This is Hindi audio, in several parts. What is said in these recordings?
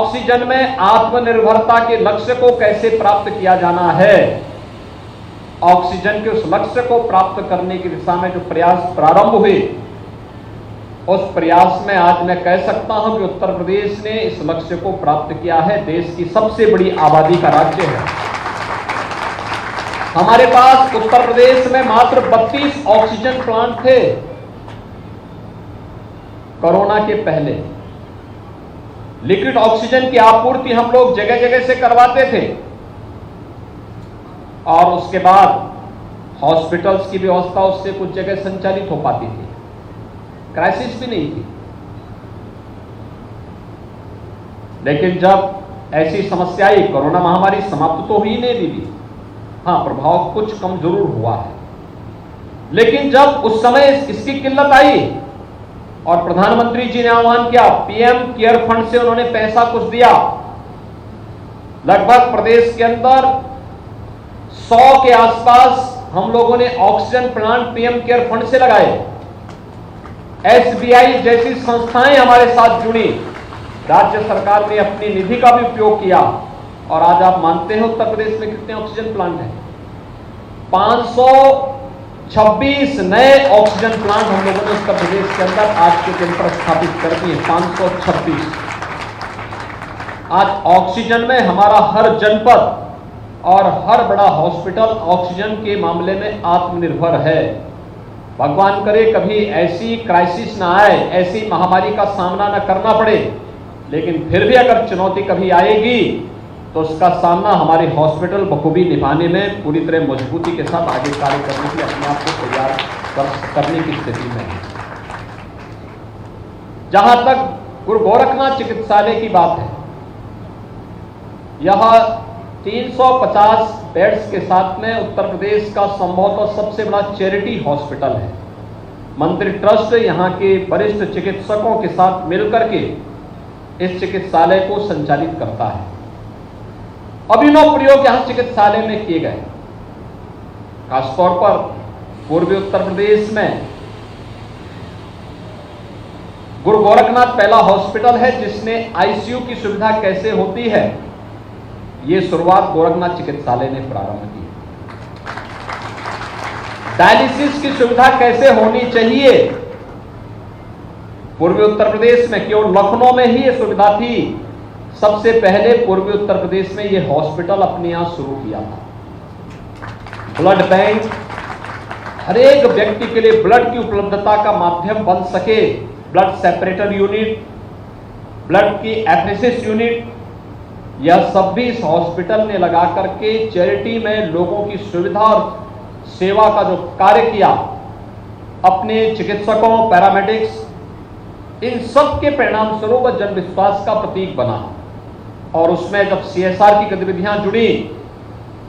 ऑक्सीजन में आत्मनिर्भरता के लक्ष्य को कैसे प्राप्त किया जाना है, ऑक्सीजन के उस लक्ष्य को प्राप्त करने की दिशा में जो प्रयास प्रारंभ हुए, उस प्रयास में आज मैं कह सकता हूं कि उत्तर प्रदेश ने इस लक्ष्य को प्राप्त किया है। देश की सबसे बड़ी आबादी का राज्य है। हमारे पास उत्तर प्रदेश में मात्र 32 ऑक्सीजन प्लांट थे कोरोना के पहले। लिक्विड ऑक्सीजन की आपूर्ति हम लोग जगह जगह से करवाते थे और उसके बाद हॉस्पिटल्स की व्यवस्था उससे कुछ जगह संचालित हो पाती थी, क्राइसिस भी नहीं थी। लेकिन जब ऐसी समस्या आई, कोरोना महामारी समाप्त तो हुई नहीं दीदी, हां प्रभाव कुछ कम जरूर हुआ है, लेकिन जब उस समय इसकी किल्लत आई और प्रधानमंत्री जी ने आह्वान किया, पीएम केयर फंड से उन्होंने पैसा कुछ दिया, लगभग प्रदेश के अंदर 100 के आसपास हम लोगों ने oxygen plant PM care fund से लगाए। एसबीआई जैसी संस्थाएं हमारे साथ जुड़ी, राज्य सरकार ने अपनी निधि का भी उपयोग किया और आज आप मानते हैं उत्तर प्रदेश में कितने ऑक्सीजन प्लांट हैं? 526 नए ऑक्सीजन प्लांट हम लोगों ने उत्तर प्रदेश के अंदर आज के दिन पर स्थापित कर दिए। 526। आज ऑक्सीजन में हमारा हर जनपद और हर बड़ा हॉस्पिटल ऑक्सीजन के मामले में आत्मनिर्भर है। भगवान करे कभी ऐसी क्राइसिस ना आए, ऐसी महामारी का सामना ना करना पड़े, लेकिन फिर भी अगर चुनौती कभी आएगी तो उसका सामना हमारे हॉस्पिटल बखूबी निभाने में पूरी तरह मजबूती के साथ आगे कार्य करने के लिए अपने आप को तैयार करने की स्थिति में है। जहां तक गुरु गोरखनाथ चिकित्सालय की बात है, यह 350 बेड्स के साथ में उत्तर प्रदेश का संभवतः सबसे बड़ा चैरिटी हॉस्पिटल है। मंत्री ट्रस्ट यहां के वरिष्ठ चिकित्सकों के साथ मिलकर के इस चिकित्सालय को संचालित करता है। अभिनव प्रयोग यहां चिकित्सालय में किए गए, खासतौर पर पूर्वी उत्तर प्रदेश में गुरु गोरखनाथ पहला हॉस्पिटल है जिसने आईसीयू की सुविधा कैसे होती है, ये शुरुआत गोरखनाथ चिकित्सालय ने प्रारंभ की। डायलिसिस की सुविधा कैसे होनी चाहिए, पूर्वी उत्तर प्रदेश में केवल लखनऊ में ही यह सुविधा थी। सबसे पहले पूर्वी उत्तर प्रदेश में यह हॉस्पिटल अपने यहां शुरू किया था। ब्लड बैंक हर एक व्यक्ति के लिए ब्लड की उपलब्धता का माध्यम बन सके, ब्लड सेपरेटर यूनिट, ब्लड की एफरेसिस यूनिट, यह सब भी इस हॉस्पिटल ने लगा करके चैरिटी में लोगों की सुविधा और सेवा का जो कार्य किया, अपने चिकित्सकों, पैरामेडिक्स, इन सब के परिणाम स्वरूप जन विश्वास का प्रतीक बना। और उसमें जब सीएसआर की गतिविधियां जुड़ी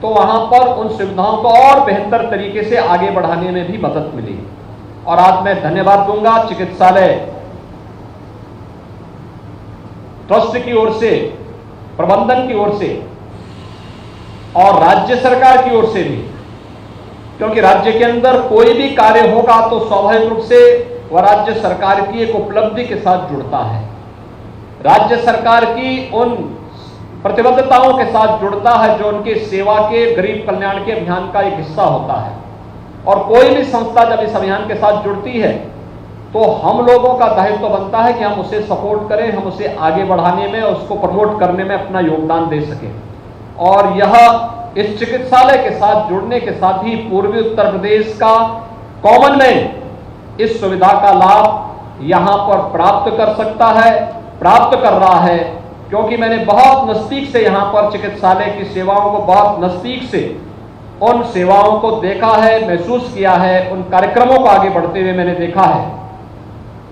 तो वहां पर उन सुविधाओं को और बेहतर तरीके से आगे बढ़ाने में भी मदद मिली। और आज मैं धन्यवाद दूंगा चिकित्सालय ट्रस्ट की ओर से, प्रबंधन की ओर से और राज्य सरकार की ओर से भी, क्योंकि राज्य के अंदर कोई भी कार्य होगा तो स्वाभाविक रूप से वह राज्य सरकार की एक उपलब्धि के साथ जुड़ता है, राज्य सरकार की उन प्रतिबद्धताओं के साथ जुड़ता है जो उनके सेवा के, गरीब कल्याण के अभियान का एक हिस्सा होता है। और कोई भी संस्था जब इस अभियान के साथ जुड़ती है तो हम लोगों का दायित्व बनता है कि हम उसे सपोर्ट करें, हम उसे आगे बढ़ाने में, उसको प्रमोट करने में अपना योगदान दे सकें। और यह इस चिकित्सालय के साथ जुड़ने के साथ ही पूर्वी उत्तर प्रदेश का कॉमन मैन इस सुविधा का लाभ यहां पर प्राप्त कर सकता है, प्राप्त कर रहा है, क्योंकि मैंने बहुत नजदीक से यहां पर चिकित्सालय की सेवाओं को बहुत नजदीक से उन सेवाओं को देखा है, महसूस किया है, उन कार्यक्रमों को आगे बढ़ते हुए मैंने देखा है।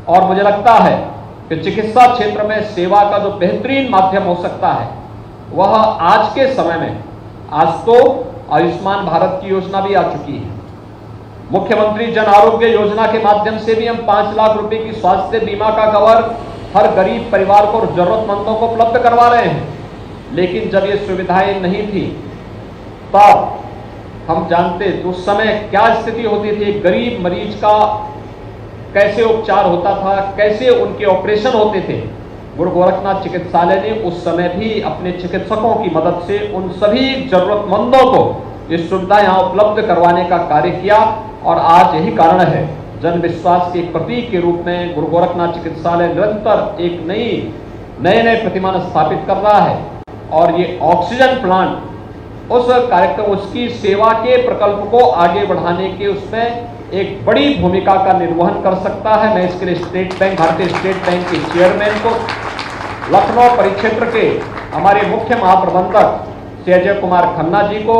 और मुझे लगता है कि चिकित्सा क्षेत्र में सेवा का जो बेहतरीन माध्यम हो सकता है वह आज के समय में, आज तो आयुष्मान भारत की योजना भी आ चुकी है, मुख्यमंत्री जन आरोग्य योजना के माध्यम से भी हम 5 लाख रुपए की स्वास्थ्य बीमा का कवर हर गरीब परिवार को और जरूरतमंदों को उपलब्ध करवा रहे हैं। लेकिन जब ये सुविधाएं नहीं थी तब हम जानते तो उस समय क्या स्थिति होती थी, गरीब मरीज का कैसे उपचार होता था, कैसे उनके ऑपरेशन होते थे। गुरु गोरखनाथ चिकित्सालय ने उस समय भी अपने चिकित्सकों की मदद से उन सभी जरूरतमंदों को ये सुविधा यहाँ उपलब्ध करवाने का कार्य किया। और आज यही कारण है जन विश्वास के प्रतीक के रूप में गुरु गोरखनाथ चिकित्सालय निरंतर एक नए प्रतिमान स्थापित कर रहा है। और ये ऑक्सीजन प्लांट उस कार्यक्रम, उसकी सेवा के प्रकल्प को आगे बढ़ाने के उसमें एक बड़ी भूमिका का निर्वहन कर सकता है। मैं इसके लिए भारतीय स्टेट बैंक के चेयरमैन को, लखनऊ परिक्षेत्र के हमारे मुख्य महाप्रबंधक श्री अजय कुमार खन्ना जी को,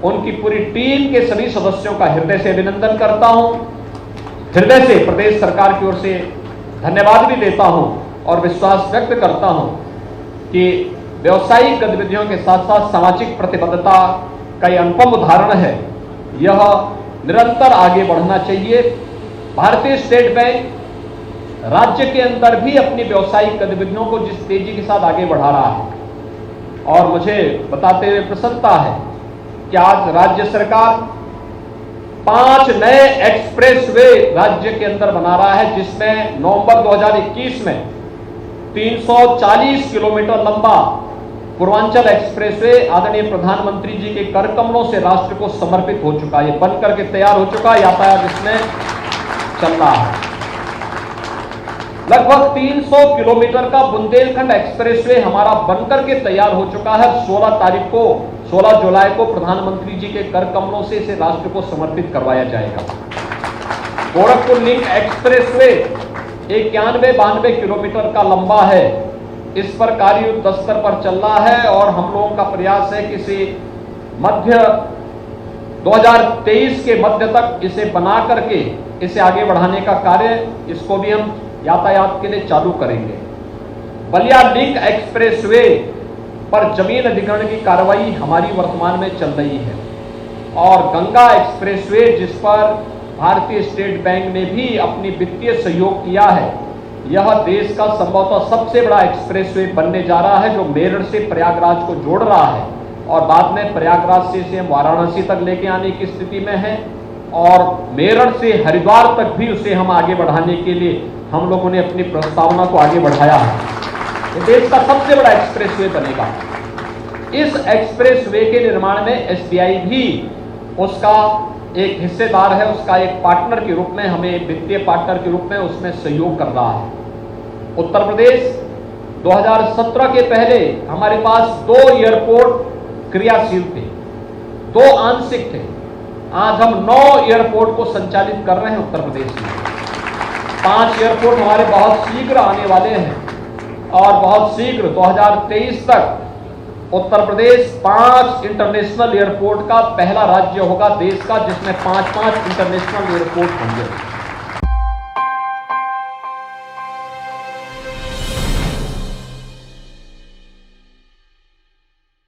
उनकी पूरी टीम के सभी सदस्यों का हृदय से अभिनंदन करता हूं। हृदय से प्रदेश सरकार की ओर से धन्यवाद भी देता हूं और विश्वास व्यक्त करता हूं कि व्यवसायिक गतिविधियों के साथ साथ सामाजिक प्रतिबद्धता का यह अनुपम उदाहरण है। यह निरंतर आगे बढ़ना चाहिए। भारतीय स्टेट बैंक राज्य के अंदर भी अपनी व्यवसायिक गतिविधियों को जिस तेजी के साथ आगे बढ़ा रहा है, और मुझे बताते हुए प्रसन्नता है कि आज राज्य सरकार 5 नए एक्सप्रेसवे राज्य के अंदर बना रहा है, जिसमें नवंबर 2021 में 340 किलोमीटर लंबा पूर्वांचल एक्सप्रेसवे आदरणीय प्रधानमंत्री जी के कर कमलों से राष्ट्र को समर्पित हो चुका है। बन करके तैयार हो चुका है, यातायात इसमें चल रहा है। लगभग 300 किलोमीटर का बुंदेलखंड एक्सप्रेसवे हमारा बनकर के तैयार हो चुका है। 16 जुलाई को प्रधानमंत्री जी के कर कमलों से इसे राष्ट्र को समर्पित करवाया जाएगा। गोरखपुर लिंक एक्सप्रेसवे 91-92 किलोमीटर का लंबा है। इस पर कार्य युद्ध स्तर पर चल रहा है और हम लोगों का प्रयास है कि इसे मध्य 2023 के मध्य तक इसे बना करके इसे आगे बढ़ाने का कार्य, इसको भी हम यातायात के लिए चालू करेंगे। बलिया लिंक एक्सप्रेसवे पर जमीन अधिग्रहण की कार्रवाई हमारी वर्तमान में चल रही है। और गंगा एक्सप्रेसवे, जिस पर भारतीय स्टेट बैंक ने भी अपनी वित्तीय सहयोग किया है, यह देश का संभवतः सबसे बड़ा एक्सप्रेसवे बनने जा रहा है, जो मेरठ से प्रयागराज को जोड़ रहा है और बाद में प्रयागराज से इसे वाराणसी तक लेके आने की स्थिति में है। और मेरठ से हरिद्वार तक भी उसे हम आगे बढ़ाने के लिए हम लोगों ने अपनी प्रस्तावना को आगे बढ़ाया है। ये देश का सबसे बड़ा एक्सप्रेसवे बनेगा। इस एक्सप्रेसवे के निर्माण में एसबीआई भी उसका एक हिस्सेदार है, उसका एक पार्टनर के रूप में, हमें वित्तीय पार्टनर के रूप में उसमें सहयोग कर रहा है। उत्तर प्रदेश 2017 के पहले हमारे पास 2 एयरपोर्ट क्रियाशील थे, 2 आंशिक थे। आज हम 9 एयरपोर्ट को संचालित कर रहे हैं उत्तर प्रदेश में। 5 एयरपोर्ट हमारे बहुत शीघ्र आने वाले हैं और बहुत शीघ्र 2023 तक उत्तर प्रदेश 5 इंटरनेशनल एयरपोर्ट का पहला राज्य होगा देश का, जिसमें 5 इंटरनेशनल एयरपोर्ट होंगे।